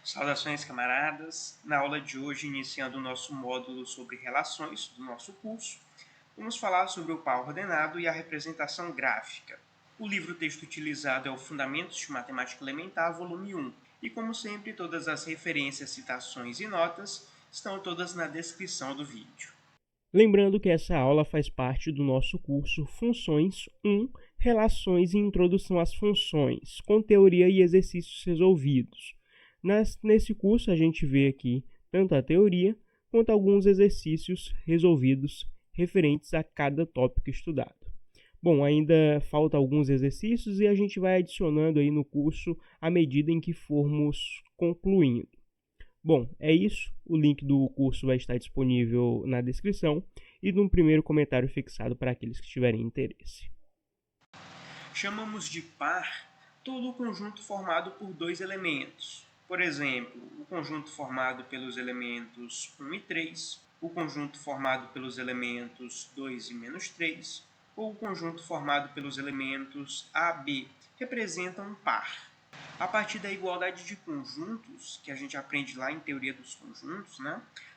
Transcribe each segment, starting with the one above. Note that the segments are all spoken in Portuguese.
Saudações, camaradas! Na aula de hoje, iniciando o nosso módulo sobre relações do nosso curso, vamos falar sobre o par ordenado e a representação gráfica. O livro-texto utilizado é o Fundamentos de Matemática Elementar, volume 1, e como sempre, todas as referências, citações e notas estão todas na descrição do vídeo. Lembrando que essa aula faz parte do nosso curso Funções 1, Relações e Introdução às Funções, com teoria e exercícios resolvidos. Nesse curso a gente vê aqui tanto a teoria quanto alguns exercícios resolvidos referentes a cada tópico estudado. Bom, ainda falta alguns exercícios e a gente vai adicionando aí no curso à medida em que formos concluindo. Bom, é isso. O link do curso vai estar disponível na descrição e num primeiro comentário fixado para aqueles que tiverem interesse. Chamamos de par todo o conjunto formado por dois elementos. Por exemplo, o conjunto formado pelos elementos 1 e 3, o conjunto formado pelos elementos 2 e menos 3, ou o conjunto formado pelos elementos A, B, representam um par. A partir da igualdade de conjuntos, que a gente aprende lá em teoria dos conjuntos,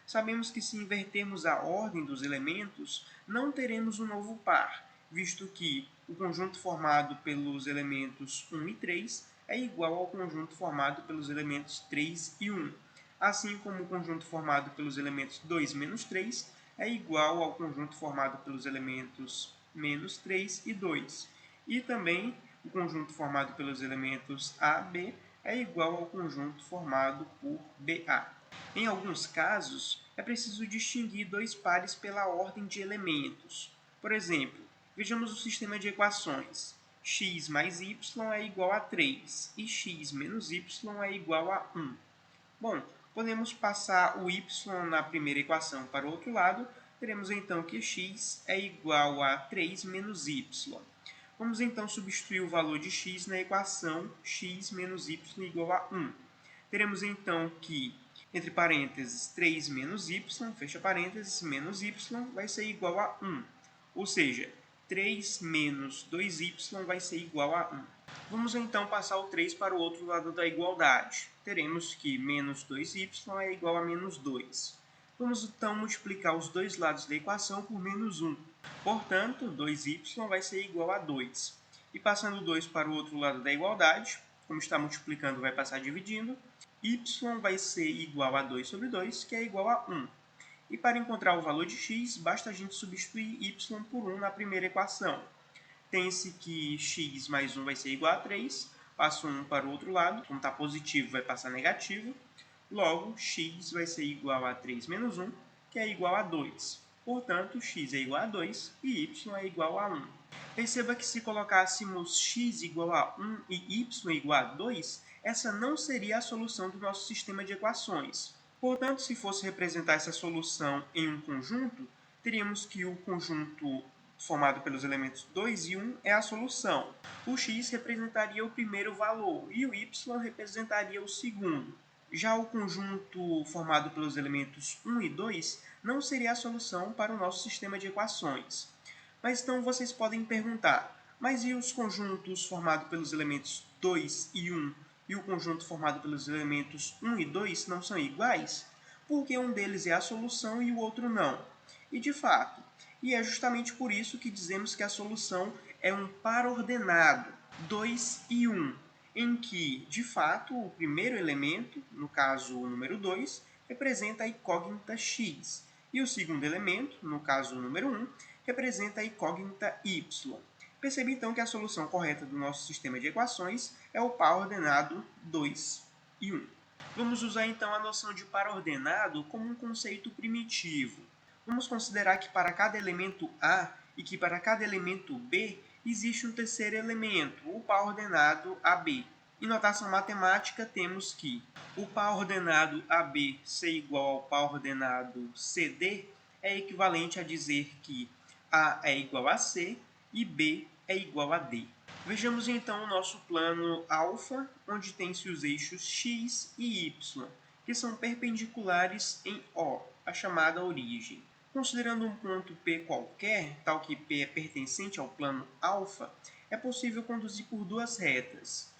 sabemos que se invertermos a ordem dos elementos, não teremos um novo par, visto que o conjunto formado pelos elementos 1 e 3 é igual ao conjunto formado pelos elementos 3 e 1, assim como o conjunto formado pelos elementos 2 menos 3 é igual ao conjunto formado pelos elementos menos 3 e 2, e também o conjunto formado pelos elementos A, B é igual ao conjunto formado por BA. Em alguns casos, é preciso distinguir dois pares pela ordem de elementos. Por exemplo, vejamos o sistema de equações. X mais y é igual a 3 e x menos y é igual a 1. Bom, podemos passar o y na primeira equação para o outro lado, teremos então que x é igual a 3 menos y. Vamos então substituir o valor de x na equação x menos y igual a 1. Teremos então que, entre parênteses, 3 menos y, fecha parênteses, menos y vai ser igual a 1. Ou seja, 3 menos 2y vai ser igual a 1. Vamos então passar o 3 para o outro lado da igualdade. Teremos que menos 2y é igual a menos 2. Vamos então multiplicar os dois lados da equação por menos 1. Portanto, 2y vai ser igual a 2. E passando 2 para o outro lado da igualdade, como está multiplicando, vai passar dividindo, y vai ser igual a 2 sobre 2, que é igual a 1. E para encontrar o valor de x, basta a gente substituir y por 1 na primeira equação. Tem-se que x mais 1 vai ser igual a 3, passo 1 para o outro lado, como está positivo vai passar negativo, logo x vai ser igual a 3 menos 1, que é igual a 2. Portanto, x é igual a 2 e y é igual a 1. Perceba que se colocássemos x igual a 1 e y igual a 2, essa não seria a solução do nosso sistema de equações. Portanto, se fosse representar essa solução em um conjunto, teríamos que o conjunto formado pelos elementos 2 e 1 é a solução. O x representaria o primeiro valor e o y representaria o segundo. Já o conjunto formado pelos elementos 1 e 2 não seria a solução para o nosso sistema de equações. Mas então vocês podem perguntar, mas e os conjuntos formados pelos elementos 2 e 1 e o conjunto formado pelos elementos 1 e 2 não são iguais? Porque um deles é a solução e o outro não. E de fato, e é justamente por isso que dizemos que a solução é um par ordenado, 2 e 1, em que, de fato, o primeiro elemento, no caso o número 2, representa a incógnita x, e o segundo elemento, no caso o número 1, representa a incógnita y. Perceba então que a solução correta do nosso sistema de equações é o par ordenado 2 e 1. Vamos usar então a noção de par ordenado como um conceito primitivo. Vamos considerar que para cada elemento A e que para cada elemento B existe um terceiro elemento, o par ordenado AB. Em notação matemática, temos que o par ordenado AB ser igual ao par ordenado CD é equivalente a dizer que A é igual a C e B é igual a D. Vejamos então o nosso plano alfa, onde tem-se os eixos x e y, que são perpendiculares em O, a chamada origem. Considerando um ponto P qualquer, tal que P é pertencente ao plano alfa, é possível conduzir por duas retas.